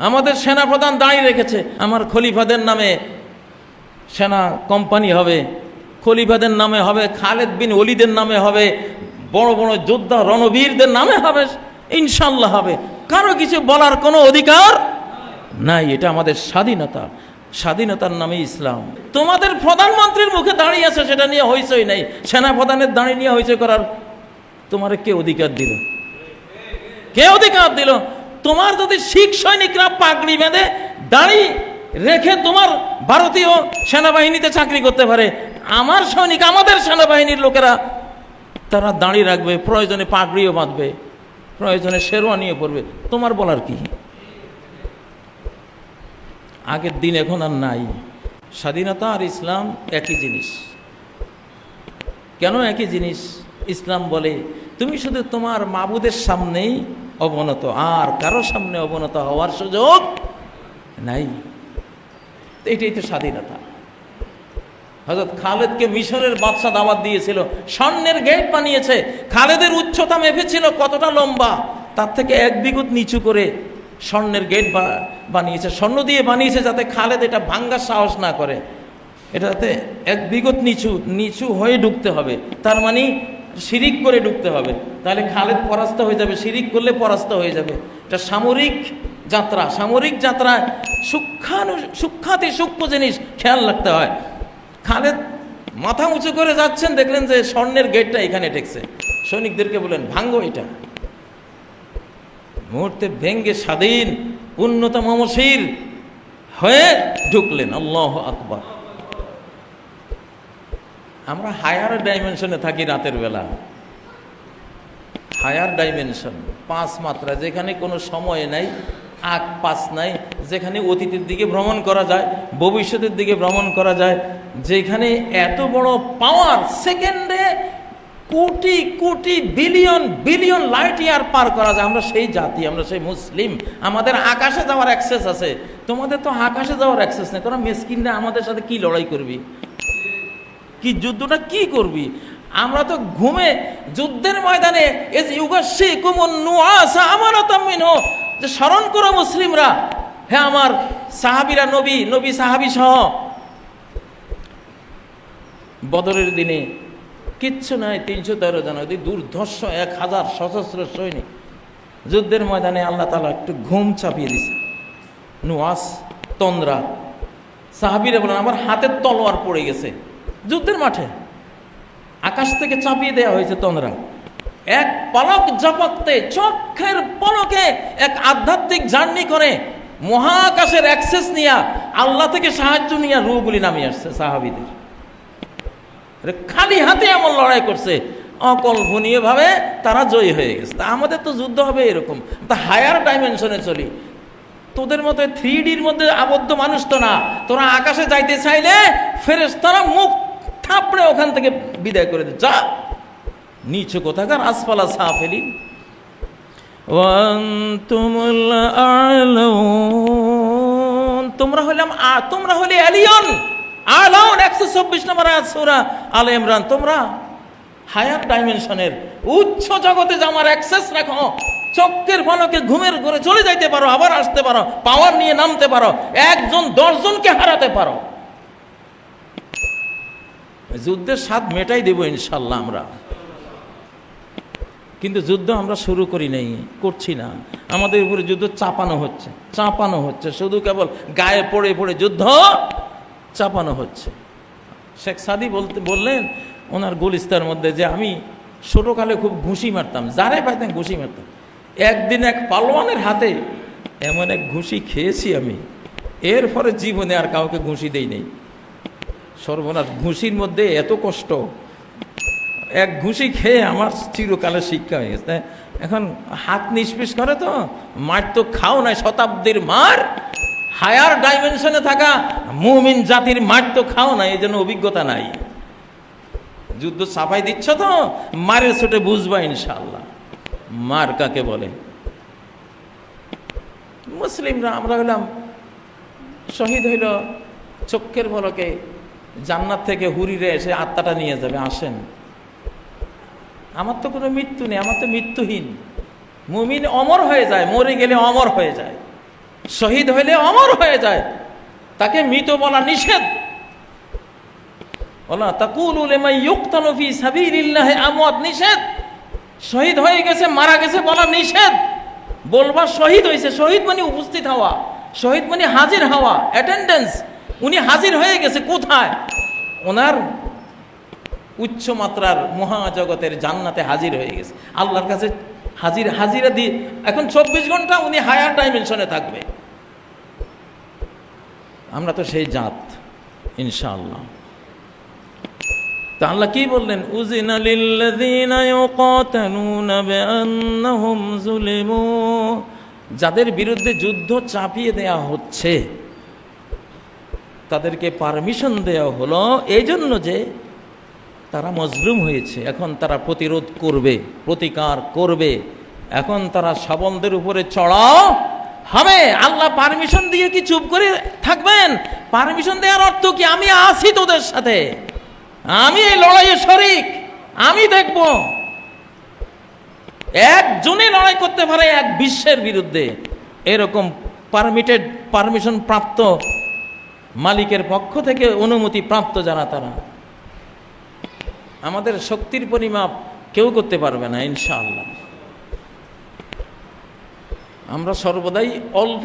আমাদের সেনাপ্রধান দাঁড়িয়ে রেখেছে, আমার খলিফাদের নামে সেনা কোম্পানি হবে, খলিফাদের নামে হবে, খালেদ বিন ওলিদের নামে হবে, বড় বড় যোদ্ধা রণবীরদের নামে হবে, ইনশাল্লাহ হবে। কারো কিছু বলার কোনো অধিকার নাই। এটা আমাদের স্বাধীনতা, স্বাধীনতার নামে ইসলাম। তোমাদের প্রধানমন্ত্রীর মুখে দাঁড়িয়ে আছে, সেটা নিয়ে হইচই নাই। সেনাপ্রধানের দাঁড়িয়ে নিয়ে হইচই করার তোমার কে অধিকার দিল? কে অধিকার দিল? তোমার যদি শিখ সৈনিকরা পাগড়ি বেঁধে দাঁড়ি রেখে তোমার ভারতীয় সেনাবাহিনীতে চাকরি করতে পারে, আমার সৈনিক, আমাদের সেনাবাহিনীর লোকেরা তারা দাঁড়িয়ে রাখবে, প্রয়োজনে পাগড়িও বাঁধবে, প্রয়োজনে শেরওয়ানিও পরবে, তোমার বলার কি? আগের দিন এখন আর নাই। স্বাধীনতা আর ইসলাম একই জিনিস। কেন একই জিনিস? ইসলাম বলে তুমি শুধু তোমার মাবুদের সামনেই অবনত, আর কারো সামনে অবনত হওয়ার সুযোগ নাই। এটাই তো স্বাধীনতা। হযরত খালেদকে মিশরের বাদশা দাওয়াত দিয়েছিল, স্বর্ণের গেট বানিয়েছে। খালেদের উচ্চতা মেপেছিল কতটা লম্বা, তার থেকে এক বিঘত নিচু করে স্বর্ণের গেট বানিয়েছে। স্বর্ণ দিয়ে বানিয়েছে যাতে খালেদ এটা ভাঙ্গার সাহস না করে। এটাতে এক বিঘত নিচু হয়ে ঢুকতে হবে, তার মানে শিরিক করে ঢুকতে হবে, তাহলে খালেদ পরাস্ত হয়ে যাবে। শিরিক করলে পরাস্ত হয়ে যাবে। এটা সামরিক যাত্রা। সামরিক যাত্রায় সূক্ষ্মাতি সূক্ষ্ম জিনিস খেয়াল রাখতে হয়। খালেদ মাথা উঁচু করে যাচ্ছেন, দেখলেন যে স্বর্ণের গেটটা এখানে ঠেকছে। সৈনিকদেরকে বলেন ভাঙ্গো এটা। মুহূর্তে ভেঙ্গে স্বাধীন উন্নত মমশির হয়ে ঢুকলেন। আল্লাহু আকবার। আমরা হায়ার ডাইমেনশনে থাকি রাতের বেলা। হায়ার ডাইমেনশন, 5 মাত্রা, যেখানে কোনো সময় নাই, আগ পাস নাই, যেখানে অতীতের দিকে ভ্রমণ করা যায়, ভবিষ্যতের দিকে ভ্রমণ করা যায়, যেখানে এত বড় পাওয়ার, সেকেন্ডে crore crore billion billion light year পার করা যায়। আমরা সেই জাতি, আমরা সেই মুসলিম। আমাদের আকাশে যাওয়ার অ্যাক্সেস আছে, তোমাদের তো আকাশে যাওয়ার অ্যাক্সেস নেই। তোরা মেসকিনরা আমাদের সাথে কি লড়াই করবি, কি যুদ্ধটা কি করবি? আমরা তো ঘুমে যুদ্ধের ময়দানে যে স্মরণ করো মুসলিমরা, হ্যাঁ আমার সাহাবীরা, নবী সাহাবী সহ বদরের দিনে কিচ্ছু নাই, 313 জন, ওই দুর্ধর্ষ 1000 সশস্ত্র সৈনিক যুদ্ধের ময়দানে আল্লাহ তাআলা একটু ঘুম চাপিয়ে দিছে। নুয়াস, তন্দ্রা। সাহাবীরা বলেন আমার হাতের তলোয়ার পড়ে গেছে যুদ্ধের মাঠে, আকাশ থেকে চাপিয়ে দেওয়া হয়েছে তন্দ্রা। এক পলক ঝপকতে, চোখের পলকে এক আধ্যাত্মিক জার্নি করে মহাকাশের অ্যাক্সেস নিয়ে, আল্লাহ থেকে সাহায্য নিয়ে রূহগুলি নামিয়ে আসছে সাহাবীদের। খালি হাতে এমন লড়াই করছে, অকল্পনীয় ভাবে তারা জয়ী হয়ে গেছে। তা আমাদের তো যুদ্ধ হবে এরকম, তা হায়ার ডাইমেনশনে চলি। তোদের মতো 3Dর মধ্যে আবদ্ধ মানুষ তো না। তোরা আকাশে যাইতে চাইলে ফেরেশতারা মুখ থাপড়ে ওখান থেকে বিদায় করে দে, যা নিচু কোথাকার, আসফালা সাফিলিন ওয়া আনতুমুল আ'লাউন। তোমরা হলে এলিয়ন। আ'লাউন 124 নম্বর আয়াত সূরা আলে ইমরান। তোমরা হায়ার ডাইমেনশনের উচ্চ জগতে যাওয়ার অ্যাক্সেস রাখো। চক্কের পলকে ঘুমের ঘরে চলে যাইতে পারো, আবার আসতে পারো, পাওয়ার নিয়ে নামতে পারো, 1 জন 10 জনকে হারাতে পারো। যুদ্ধের স্বাদ মেটাই দেব ইনশাল্লাহ আমরা, কিন্তু যুদ্ধ আমরা শুরু করি নাই, করছি না। আমাদের উপরে যুদ্ধ চাপানো হচ্ছে, শুধু কেবল গায়ে পড়ে পড়ে যুদ্ধ চাপানো হচ্ছে। শেখ সাদি বললেন ওনার গুলিস্তার মধ্যে যে আমি ছোটকালে খুব ঘুষি মারতাম, যারে পাইতাম ঘুষি মারতাম। একদিন এক পালোয়ানের হাতে এমন এক ঘুষি খেয়েছি আমি, এরপরে জীবনে আর কাউকে ঘুষি দেই নেই। সর্বনাশ, ঘুষির মধ্যে এত কষ্ট, এক ঘুষি খেয়ে আমার চিরকালের শিক্ষা হয়ে গেছে। এখন হাত নিষ্পিস করে তো, মার তো খাও নাই, শতাব্দীর মার। হায়ার ডাইমেনশনে থাকা মুমিন জাতির মার তো খাও নাই, এই জন্য অভিজ্ঞতা নাই। যুদ্ধ চাপাই দিচ্ছ তো, মারের ছোটে বুঝবা ইনশাআল্লাহ মার কাকে বলে। মুসলিমরা আমরা হলাম, শহীদ হইল চক্ষের পলকে, জান্নাত থেকে হুরিরে এসে আত্মাটা নিয়ে যাবে, আসেন। আমার তো কোনো মৃত্যু নেই, আমার তো মৃত্যুহীন। মুমিন অমর হয়ে যায়, মরে গেলে অমর হয়ে যায়। শহীদ হইলে অমর হয়ে যায়, তাকে মৃত বলা নিষেধ। ওলা তাকুলু লিমান ইউকতালু ফি সাবিলিল্লাহি আমওয়াত, নিষেধ। শহীদ হয়ে গেছে, মারা গেছে বলা নিষেধ। বলবা শহীদ হয়েছে, শহীদ মানে উপস্থিত হওয়া, শহীদ মানে হাজির হওয়া, অ্যাটেন্ডেন্স। উনি হাজির হয়ে গেছে কোথায়? ওনার উচ্চ মাত্রার মহাজগতের জান্নাতে হাজির হয়ে গেছে, আল্লাহর কাছে হাজিরা দিয়ে এখন 24 ঘন্টা উনি হায়ার ডাইমেনশনে থাকবে। আমরা তো সেই জাত ইনশাআল্লাহ। তা আল্লাহ কি বললেন? উযিনা লিল্লাযীনা ইউকাতালুনা বিআন্নাহুম যুলিমু, যাদের বিরুদ্ধে যুদ্ধ চাপিয়ে দেয়া হচ্ছে তাদেরকে পারমিশন দেওয়া হলো এই জন্য যে তারা মজলুম হয়েছে, এখন তারা প্রতিরোধ করবে, প্রতিকার করবে, এখন তারা সবলদের উপরে চড়াও হবে। আল্লাহ পারমিশন দিয়ে কি চুপ করে থাকবেন? পারমিশন দেওয়ার অর্থ কি? আমি আছি তোদের সাথে, আমি এই লড়াইয়ে শরিক, আমি দেখব। একজনই লড়াই করতে পারে এক বিশ্বের বিরুদ্ধে, এরকম পারমিশন প্রাপ্ত মালিকের পক্ষ থেকে অনুমতি প্রাপ্ত যারা, তারা। আমাদের শক্তির পরিমাপ কেউ করতে পারবে না ইনশাআল্লাহ। আমরা সর্বদাই অল্প